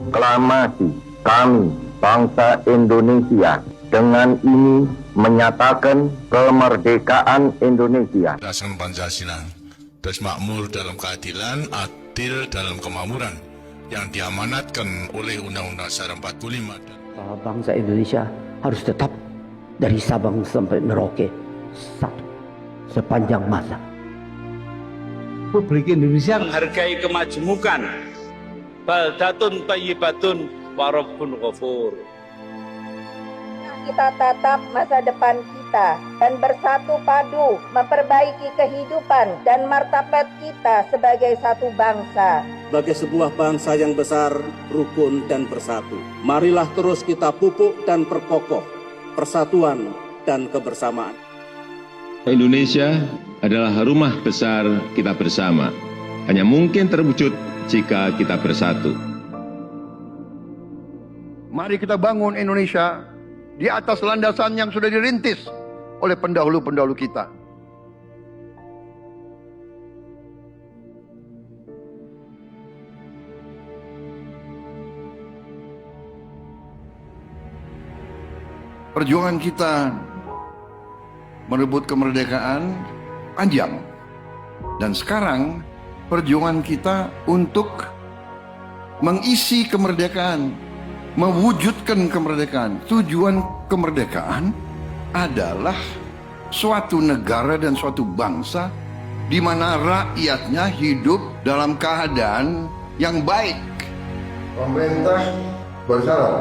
proklamasi kami, bangsa Indonesia, dengan ini menyatakan kemerdekaan Indonesia. Berdasarkan Pancasila, terus makmur dalam keadilan, adil dalam kemakmuran, yang diamanatkan oleh Undang-Undang Dasar 45. Bangsa Indonesia harus tetap dari Sabang sampai Merauke satu sepanjang masa. Republik Indonesia menghargai kemajemukan, baldatun thayyibatun wa rabbun ghafur. Kita tatap masa depan kita dan bersatu padu memperbaiki kehidupan dan martabat kita sebagai satu bangsa. Sebagai sebuah bangsa yang besar, rukun dan bersatu. Marilah terus kita pupuk dan perkokoh persatuan dan kebersamaan. Indonesia adalah rumah besar kita bersama. Hanya mungkin terwujud jika kita bersatu. Mari kita bangun Indonesia di atas landasan yang sudah dirintis oleh pendahulu-pendahulu kita. Perjuangan kita merebut kemerdekaan panjang. Dan sekarang perjuangan kita untuk mengisi kemerdekaan, mewujudkan kemerdekaan. Tujuan kemerdekaan adalah suatu negara dan suatu bangsa di mana rakyatnya hidup dalam keadaan yang baik. Pemerintah berharap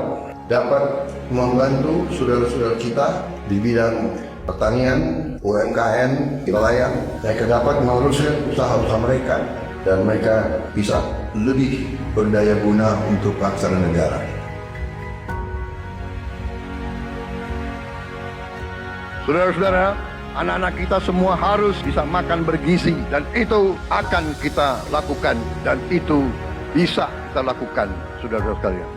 dapat membantu saudara-saudara kita di bidang pertanian, UMKM, nelayan, mereka dapat meneruskan usaha-usaha mereka dan mereka bisa lebih berdaya guna untuk bangsa dan negara. Saudara-saudara, anak-anak kita semua harus bisa makan bergizi dan itu akan kita lakukan dan itu bisa kita lakukan, saudara-saudara sekalian.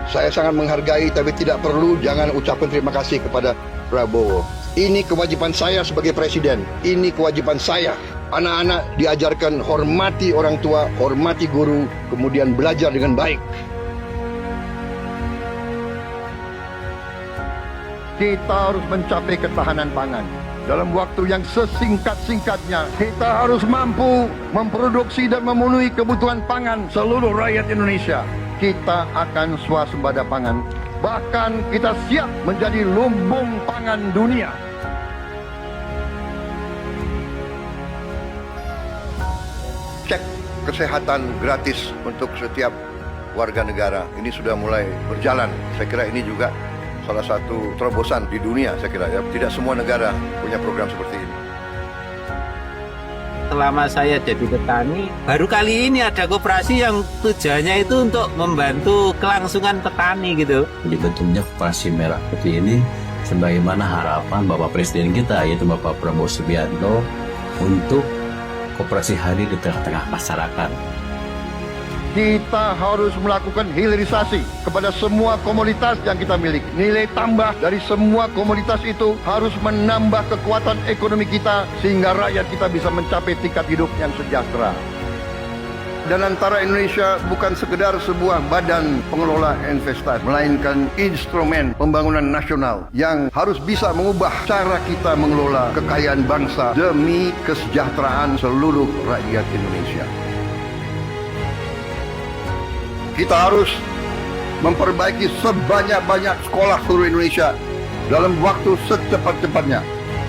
Saya sangat menghargai tapi tidak perlu jangan ucapkan terima kasih kepada Prabowo. Ini kewajiban saya sebagai presiden. Ini kewajiban saya. Anak-anak diajarkan hormati orang tua, hormati guru, kemudian belajar dengan baik. Kita harus mencapai ketahanan pangan. Dalam waktu yang sesingkat-singkatnya, kita harus mampu memproduksi dan memenuhi kebutuhan pangan seluruh rakyat Indonesia. Kita akan swasembada pangan. Bahkan kita siap menjadi lumbung pangan dunia. Cek kesehatan gratis untuk setiap warga negara. Ini sudah mulai berjalan. Saya kira ini juga salah satu terobosan di dunia, saya kira ya. Tidak semua negara punya program seperti ini. Selama saya jadi petani, baru kali ini ada koperasi yang tujuannya itu untuk membantu kelangsungan petani gitu. Dibentuknya koperasi merah putih ini sebagaimana harapan Bapak Presiden kita, yaitu Bapak Prabowo Subianto, untuk koperasi hadir di tengah-tengah masyarakat. Kita harus melakukan hilirisasi kepada semua komoditas yang kita miliki. Nilai tambah dari semua komoditas itu harus menambah kekuatan ekonomi kita sehingga rakyat kita bisa mencapai tingkat hidup yang sejahtera. Dan antara Indonesia bukan sekedar sebuah badan pengelola investasi, melainkan instrumen pembangunan nasional yang harus bisa mengubah cara kita mengelola kekayaan bangsa demi kesejahteraan seluruh rakyat Indonesia. Kita harus memperbaiki sebanyak-banyak sekolah seluruh Indonesia dalam waktu secepat-cepatnya.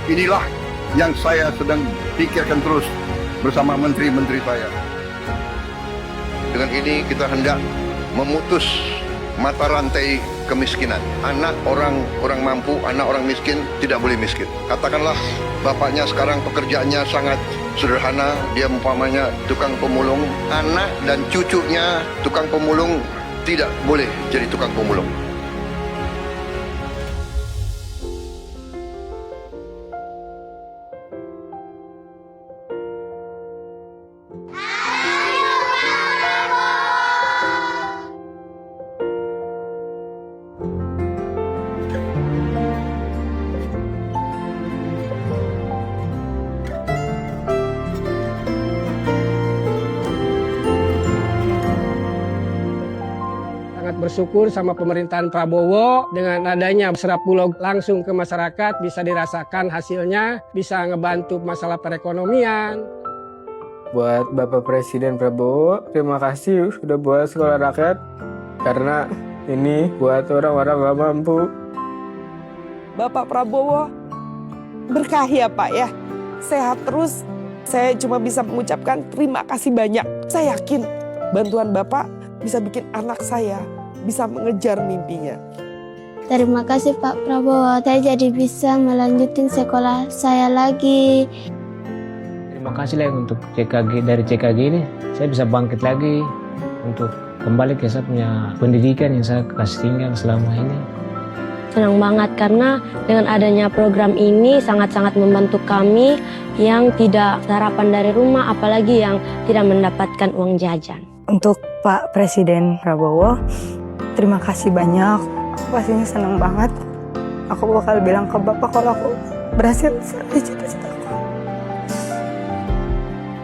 Inilah yang saya sedang pikirkan terus bersama menteri-menteri saya. Dengan ini kita hendak memutus mata rantai kemiskinan. Anak orang mampu, anak orang miskin tidak boleh miskin. Katakanlah bapaknya sekarang pekerjaannya sangat sederhana, dia umpamanya tukang pemulung, anak dan cucunya tukang pemulung tidak boleh jadi tukang pemulung. bersyukur sama pemerintahan Prabowo dengan adanya serap bulog langsung ke masyarakat, bisa dirasakan hasilnya, bisa ngebantu masalah perekonomian. Buat Bapak Presiden Prabowo, terima kasih sudah buat sekolah rakyat, karena ini buat orang-orang gak mampu. Bapak Prabowo, berkah ya Pak ya, sehat terus. Saya cuma bisa mengucapkan terima kasih banyak. Saya yakin bantuan Bapak bisa bikin anak saya bisa mengejar mimpinya. Terima kasih Pak Prabowo, saya jadi bisa melanjutin sekolah saya lagi. Terima kasih lah untuk CKG, dari CKG ini saya bisa bangkit lagi untuk kembali ke saya punya pendidikan yang saya kasih tinggal selama ini. Senang banget karena dengan adanya program ini sangat-sangat membantu kami yang tidak sarapan dari rumah, apalagi yang tidak mendapatkan uang jajan. Untuk Pak Presiden Prabowo, terima kasih banyak. Aku pastinya senang banget. Aku bakal bilang ke Bapak kalau aku berhasil meraih cita-cita.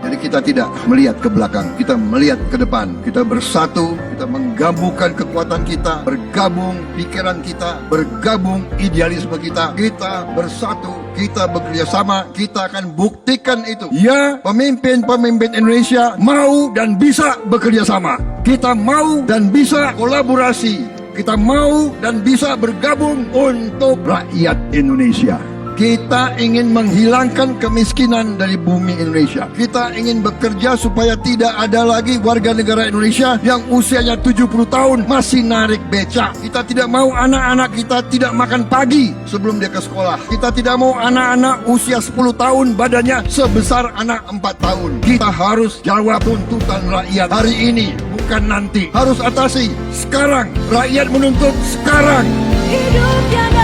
Jadi kita tidak melihat ke belakang, kita melihat ke depan. Kita bersatu, kita menggabungkan kekuatan kita, bergabung pikiran kita, bergabung idealisme kita. Kita bersatu, kita bekerja sama, kita akan buktikan itu. Ya, pemimpin-pemimpin Indonesia mau dan bisa bekerja sama. Kita mau dan bisa kolaborasi. Kita mau dan bisa bergabung untuk rakyat Indonesia. Kita ingin menghilangkan kemiskinan dari bumi Indonesia. Kita ingin bekerja supaya tidak ada lagi warga negara Indonesia yang usianya 70 tahun masih narik becak. Kita tidak mau anak-anak kita tidak makan pagi sebelum dia ke sekolah. Kita tidak mau anak-anak usia 10 tahun badannya sebesar anak 4 tahun. Kita harus jawab tuntutan rakyat hari ini, bukan nanti. Harus atasi sekarang. Rakyat menuntut sekarang. Hidup tiada